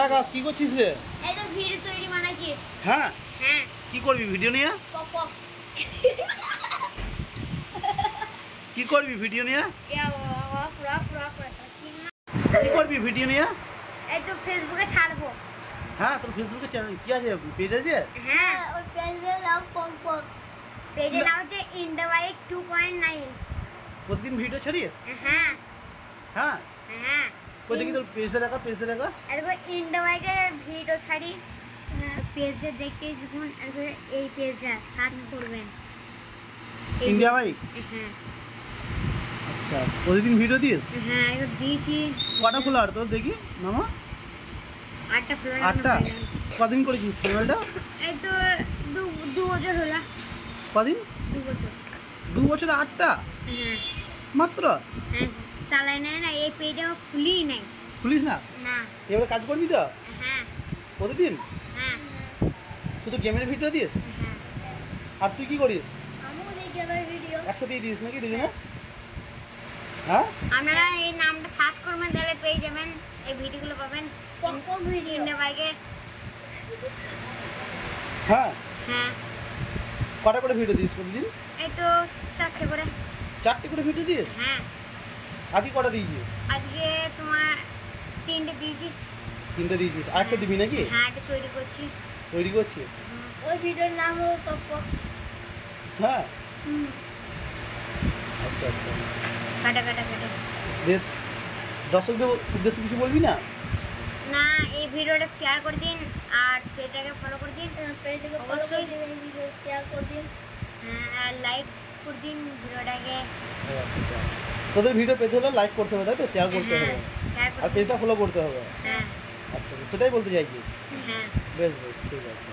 আকাশ কি করছিস রে? এই তো ভিডিও তৈরি বানাইছি। হ্যাঁ হ্যাঁ কি করবি ভিডিও নিয়ে? কি করবি ভিডিও নিয়ে? কি করবি ভিডিও নিয়ে? এই তো ফেসবুকে ছাড়বো। হ্যাঁ তোর ফেসবুকে চ্যানেল কি আছে, পেজ আছে? হ্যাঁ ওই পেজের নাম পম্পম। পেজের নাম হচ্ছে ইন্ডিয়া বাইক 2.9। প্রতিদিন ভিডিও ছাড়িস? হ্যাঁ হ্যাঁ হ্যাঁ ওই দেখি তোর পেজটা দেখা, পেজটা দেখা। এরপর ইন্ডিয়া বাইকের ভিডিও ছাড়ি। পেজটা দেখতে যখন এই পেজটা সার্চ করবেন ইন্ডিয়া বাইক। হ্যাঁ আচ্ছা প্রতিদিন ভিডিও দিস? হ্যাঁ এবার দিয়েছি। কটা ফলোয়ার তোর দেখি মামা? 8টা ফলোয়ার। 8টা? কদিন করেছিস চ্যানেলটা? এই তো দু বছর হলো। কদিন? 2 বছর। 2 বছরে 8টা হ্যাঁ মাত্র? হ্যাঁ চালাই নাই না, এই পেজটা খুলি নাই। খুলিস না? না। এবারে কাজ করবি তো হ্যাঁ প্রতিদিন? হ্যাঁ শুধু গেমের ভিডিও দিস? হ্যাঁ আর তুই কি করিস? আমিও দেখি আমার ভিডিও। একসাথেই দিস নাকি দুজনে? হ্যাঁ আপনারা এই নামটা সার্চ করবেন তাহলে পেয়ে যাবেন, এই ভিডিওগুলো পাবেন। পম্পম ভিডিও ইন্ডিয়া বাইকের। হ্যাঁ হ্যাঁ কটা করে ভিডিও দিস প্রতিদিন? এই তো 4টে করে। 4টে করে ভিডিও দিস? হ্যাঁ আজকে কটা দিয়েছিস? আজকে তোমার 3টে দিয়েছি। 3টে দিয়েছিস, আরেকটা দিবি নাকি? হ্যাঁ এটা তৈরি করছি। তৈরি করছিস? ওই ভিডিওর নাম হলো পম্পম। হ্যাঁ আচ্ছা আচ্ছা। কাটা কাটা কাটা। যে দর্শকদের উদ্দেশ্যে কিছু বলবি না? না এই ভিডিওটা শেয়ার করে দিন আর পেজটাকে ফলো করে দিন। পেজটাকে অবশ্যই শেয়ার করে দিন। হ্যাঁ আর লাইক করে দিন ভিডিওটাকে। তোদের ভিডিও পেতে হলে লাইক করতে হবে, তাই তো? শেয়ার করতে হবে শেয়ার আর করে পেজটা ফলো করতে হবে। হ্যাঁ আচ্ছা সেটাই বলতে চাইছিস? হ্যাঁ বেশ বেশ ঠিক আছে।